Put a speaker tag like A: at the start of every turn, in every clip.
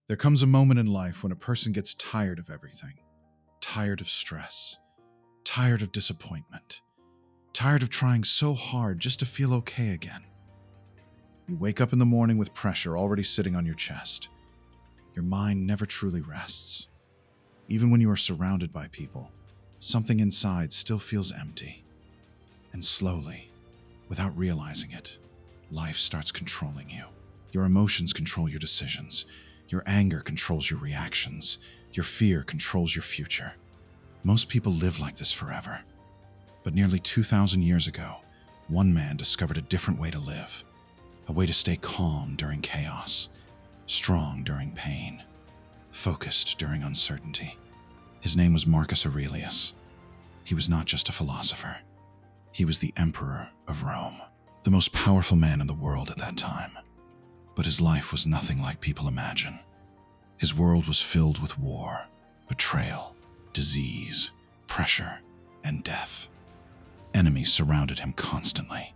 A: There comes a moment in life when a person gets tired of everything, tired of stress, tired of disappointment, tired of trying so hard just to feel okay again. You wake up in the morning with pressure already sitting on your chest. Your mind never truly rests. Even when you are surrounded by people, something inside still feels empty. And slowly, without realizing it, life starts controlling you. Your emotions control your decisions. Your anger controls your reactions. Your fear controls your future. Most people live like this forever. But nearly 2,000 years ago, one man discovered a different way to live. A way to stay calm during chaos, strong during pain, focused during uncertainty. His name was Marcus Aurelius. He was not just a philosopher. He was the emperor of Rome, the most powerful man in the world at that time. But his life was nothing like people imagine. His world was filled with war, betrayal, disease, pressure, and death. Enemies surrounded him constantly.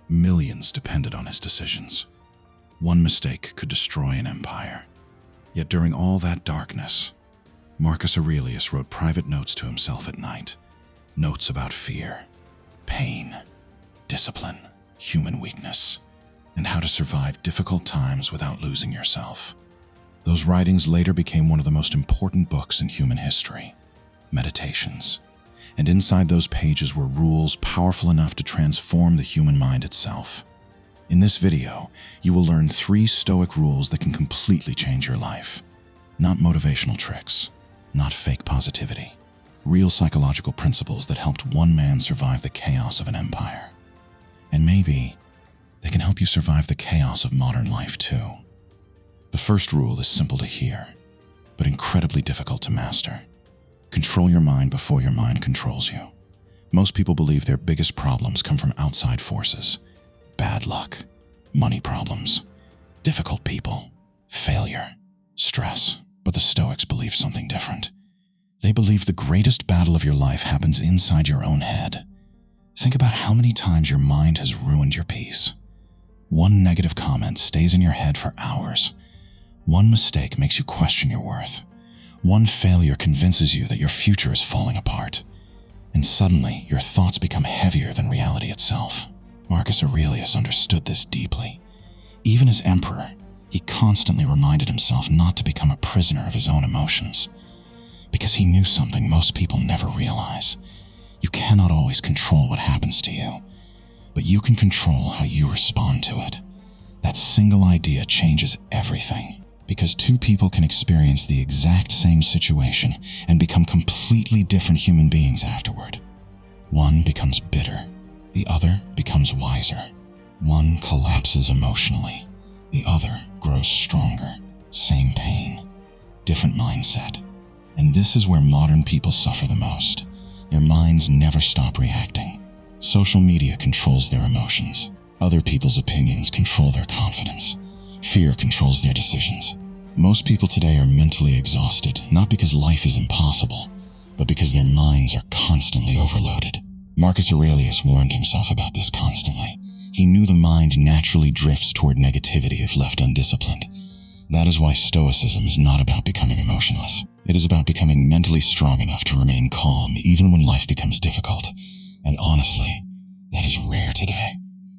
A: Millions depended on his decisions. One mistake could destroy an empire. Yet during all that darkness, Marcus Aurelius wrote private notes to himself at night. Notes about fear, pain, discipline, human weakness, and how to survive difficult times without losing yourself. Those writings later became one of the most important books in human history, Meditations. And inside those pages were rules powerful enough to transform the human mind itself. In this video, you will learn 3 Stoic rules that can completely change your life. Not motivational tricks, not fake positivity. Real psychological principles that helped one man survive the chaos of an empire. And maybe they can help you survive the chaos of modern life too. The first rule is simple to hear, but incredibly difficult to master. Control your mind before your mind controls you. Most people believe their biggest problems come from outside forces. Bad luck, money problems, difficult people, failure, stress. But the Stoics believe something different. They believe the greatest battle of your life happens inside your own head. Think about how many times your mind has ruined your peace. One negative comment stays in your head for hours. One mistake makes you question your worth. One failure convinces you that your future is falling apart. And suddenly, your thoughts become heavier than reality itself. Marcus Aurelius understood this deeply. Even as emperor, he constantly reminded himself not to become a prisoner of his own emotions. Because he knew something most people never realize. You cannot always control what happens to you, but you can control how you respond to it. That single idea changes everything. Because 2 people can experience the exact same situation and become completely different human beings afterward. One becomes bitter. The other becomes wiser. One collapses emotionally. The other grows stronger. Same pain, different mindset. And this is where modern people suffer the most. Their minds never stop reacting. Social media controls their emotions. Other people's opinions control their confidence. Fear controls their decisions. Most people today are mentally exhausted, not because life is impossible, but because their minds are constantly overloaded. Marcus Aurelius warned himself about this constantly. He knew the mind naturally drifts toward negativity if left undisciplined. That is why Stoicism is not about becoming emotionless. It is about becoming mentally strong enough to remain calm even when life becomes difficult. And honestly, that is rare today.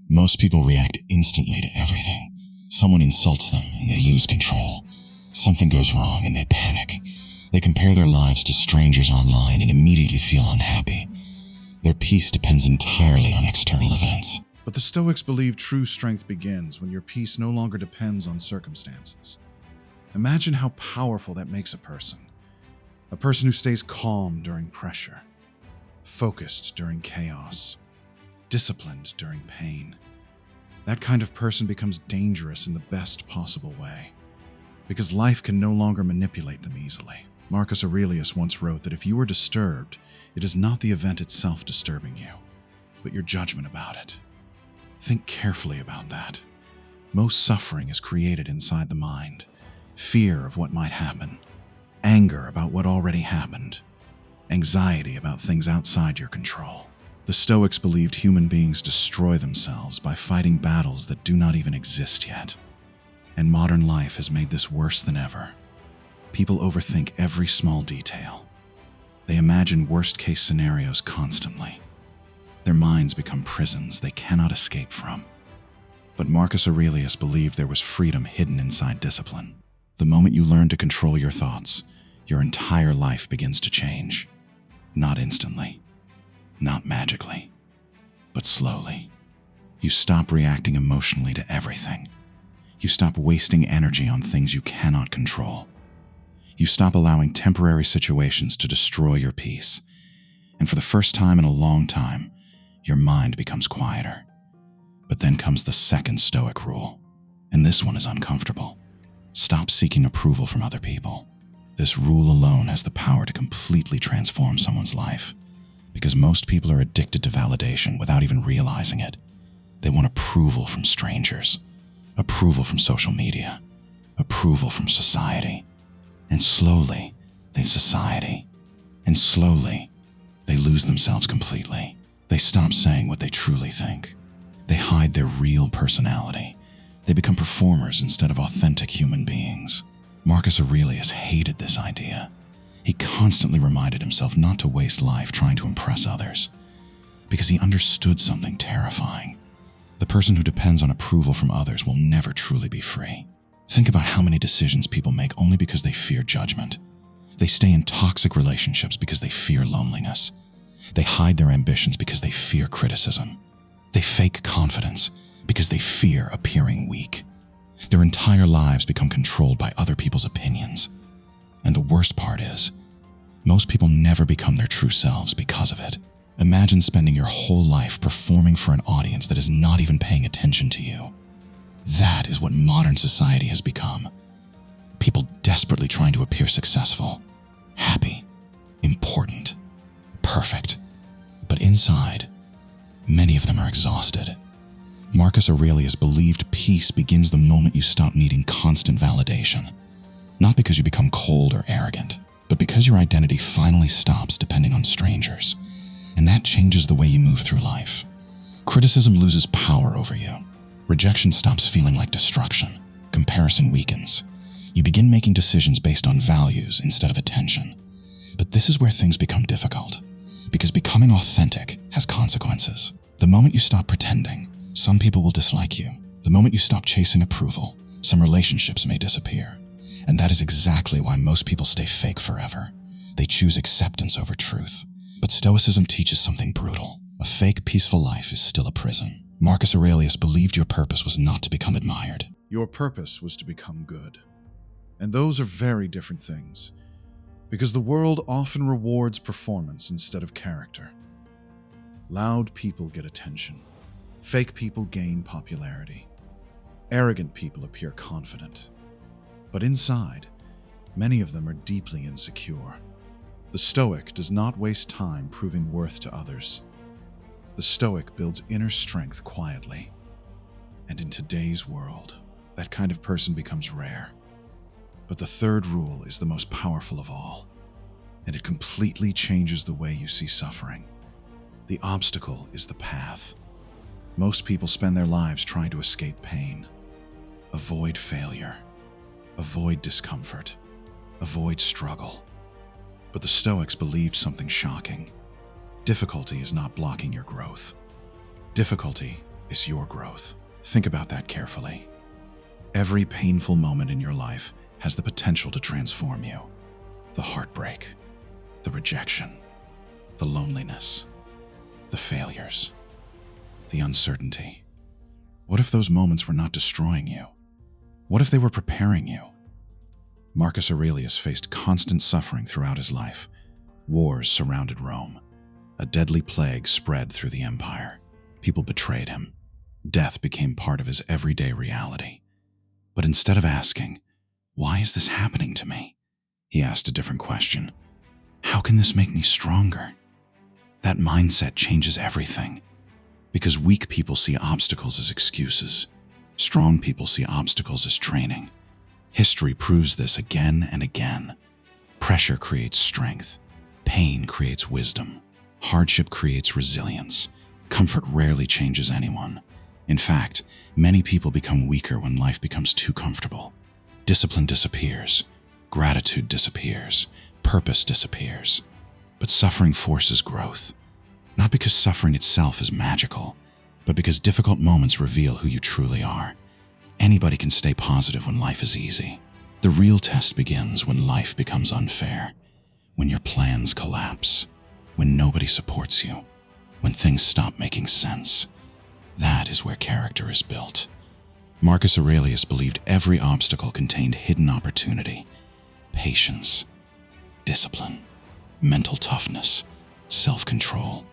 A: Most people react instantly to everything. Someone insults them and they lose control. Something goes wrong and they panic. They compare their lives to strangers online and immediately feel unhappy. Their peace depends entirely on external events. But the Stoics believe true strength begins when your peace no longer depends on circumstances. Imagine how powerful that makes a person. A person who stays calm during pressure, focused during chaos, disciplined during pain. That kind of person becomes dangerous in the best possible way, because life can no longer manipulate them easily. Marcus Aurelius once wrote that if you are disturbed, it is not the event itself disturbing you, but your judgment about it. Think carefully about that. Most suffering is created inside the mind. Fear of what might happen, anger about what already happened, anxiety about things outside your control. The Stoics believed human beings destroy themselves by fighting battles that do not even exist yet. And modern life has made this worse than ever. People overthink every small detail. They imagine worst-case scenarios constantly. Their minds become prisons they cannot escape from. But Marcus Aurelius believed there was freedom hidden inside discipline. The moment you learn to control your thoughts, your entire life begins to change. Not instantly, not magically, but slowly. You stop reacting emotionally to everything. You stop wasting energy on things you cannot control. You stop allowing temporary situations to destroy your peace. And for the first time in a long time, your mind becomes quieter. But then comes the second Stoic rule, and this one is uncomfortable. Stop seeking approval from other people. This rule alone has the power to completely transform someone's life, because most people are addicted to validation without even realizing it. They want approval from strangers, approval from social media, approval from society. And slowly, they lose themselves completely. They stop saying what they truly think. They hide their real personality. They become performers instead of authentic human beings. Marcus Aurelius hated this idea. He constantly reminded himself not to waste life trying to impress others, because he understood something terrifying. The person who depends on approval from others will never truly be free. Think about how many decisions people make only because they fear judgment. They stay in toxic relationships because they fear loneliness. They hide their ambitions because they fear criticism. They fake confidence because they fear appearing weak. Their entire lives become controlled by other people's opinions. And the worst part is, most people never become their true selves because of it. Imagine spending your whole life performing for an audience that is not even paying attention to you. That is what modern society has become. People desperately trying to appear successful, happy, important, perfect. But inside, many of them are exhausted. Marcus Aurelius believed peace begins the moment you stop needing constant validation. Not because you become cold or arrogant, but because your identity finally stops depending on strangers. And that changes the way you move through life. Criticism loses power over you. Rejection stops feeling like destruction. Comparison weakens. You begin making decisions based on values instead of attention. But this is where things become difficult, because becoming authentic has consequences. The moment you stop pretending, some people will dislike you. The moment you stop chasing approval, some relationships may disappear. And that is exactly why most people stay fake forever. They choose acceptance over truth. But Stoicism teaches something brutal. A fake, peaceful life is still a prison. Marcus Aurelius believed your purpose was not to become admired. Your purpose was to become good. And those are very different things, because the world often rewards performance instead of character. Loud people get attention. Fake people gain popularity. Arrogant people appear confident. But inside, many of them are deeply insecure. The Stoic does not waste time proving worth to others. The Stoic builds inner strength quietly. And in today's world, that kind of person becomes rare. But the third rule is the most powerful of all, and it completely changes the way you see suffering. The obstacle is the path. Most people spend their lives trying to escape pain, avoid failure, avoid discomfort, avoid struggle. But the Stoics believed something shocking. Difficulty is not blocking your growth. Difficulty is your growth. Think about that carefully. Every painful moment in your life has the potential to transform you. The heartbreak, the rejection, the loneliness, the failures, the uncertainty. What if those moments were not destroying you? What if they were preparing you? Marcus Aurelius faced constant suffering throughout his life. Wars surrounded Rome. A deadly plague spread through the empire. People betrayed him. Death became part of his everyday reality. But instead of asking, "Why is this happening to me?" he asked a different question. "How can this make me stronger?" That mindset changes everything. Because weak people see obstacles as excuses. Strong people see obstacles as training. History proves this again and again. Pressure creates strength. Pain creates wisdom. Hardship creates resilience. Comfort rarely changes anyone. In fact, many people become weaker when life becomes too comfortable. Discipline disappears. Gratitude disappears. Purpose disappears. But suffering forces growth. Not because suffering itself is magical, but because difficult moments reveal who you truly are. Anybody can stay positive when life is easy. The real test begins when life becomes unfair, when your plans collapse, when nobody supports you, when things stop making sense. That is where character is built. Marcus Aurelius believed every obstacle contained hidden opportunity, patience, discipline, mental toughness, self-control,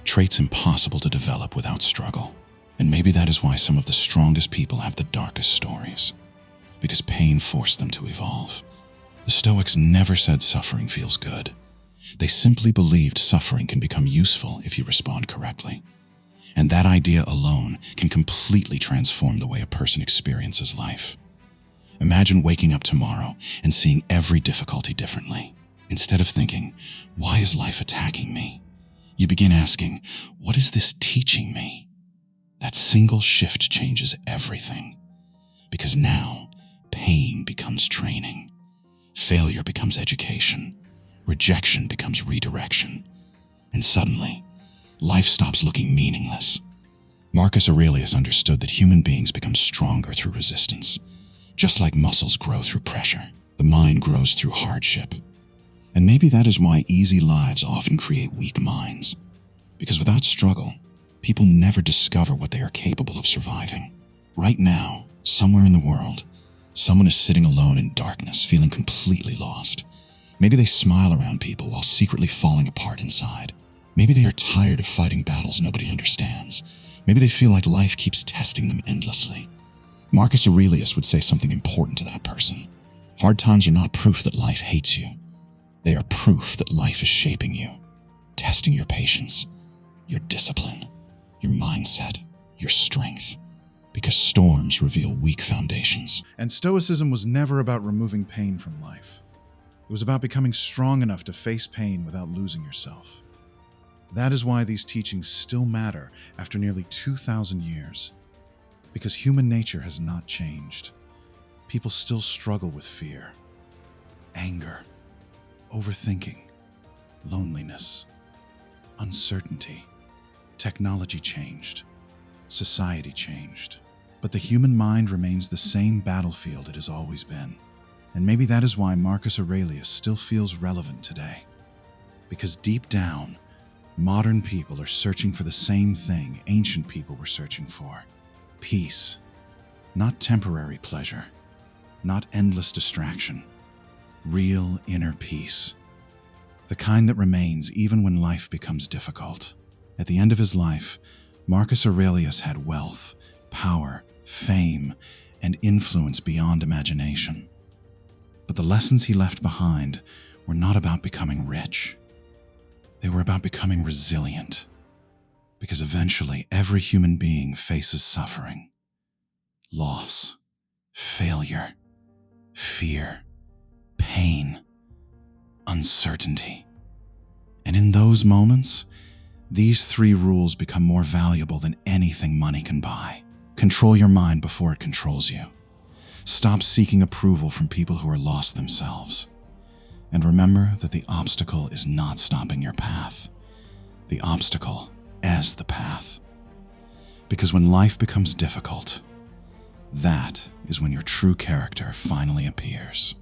A: traits impossible to develop without struggle. And maybe that is why some of the strongest people have the darkest stories, because pain forced them to evolve. The Stoics never said suffering feels good. They simply believed suffering can become useful if you respond correctly. And that idea alone can completely transform the way a person experiences life. Imagine waking up tomorrow and seeing every difficulty differently. Instead of thinking, why is life attacking me? You begin asking, what is this teaching me? That single shift changes everything. Because now, pain becomes training. Failure becomes education. Rejection becomes redirection. And suddenly, life stops looking meaningless. Marcus Aurelius understood that human beings become stronger through resistance. Just like muscles grow through pressure, the mind grows through hardship. And maybe that is why easy lives often create weak minds. Because without struggle, people never discover what they are capable of surviving. Right now, somewhere in the world, someone is sitting alone in darkness, feeling completely lost. Maybe they smile around people while secretly falling apart inside. Maybe they are tired of fighting battles nobody understands. Maybe they feel like life keeps testing them endlessly. Marcus Aurelius would say something important to that person. Hard times are not proof that life hates you. They are proof that life is shaping you, testing your patience, your discipline, your mindset, your strength, because storms reveal weak foundations. And Stoicism was never about removing pain from life. It was about becoming strong enough to face pain without losing yourself. That is why these teachings still matter after nearly 2,000 years, because human nature has not changed. People still struggle with fear, anger, overthinking, loneliness, uncertainty. Technology changed. Society changed. But the human mind remains the same battlefield it has always been. And maybe that is why Marcus Aurelius still feels relevant today. Because deep down, modern people are searching for the same thing ancient people were searching for. Peace. Not temporary pleasure. Not endless distraction. Real inner peace. The kind that remains even when life becomes difficult. At the end of his life, Marcus Aurelius had wealth, power, fame, and influence beyond imagination. But the lessons he left behind were not about becoming rich. They were about becoming resilient. Because eventually every human being faces suffering, loss, failure, fear, pain, uncertainty. And in those moments, these 3 rules become more valuable than anything money can buy. Control your mind before it controls you. Stop seeking approval from people who are lost themselves. And remember that the obstacle is not stopping your path. The obstacle is the path. Because when life becomes difficult, that is when your true character finally appears.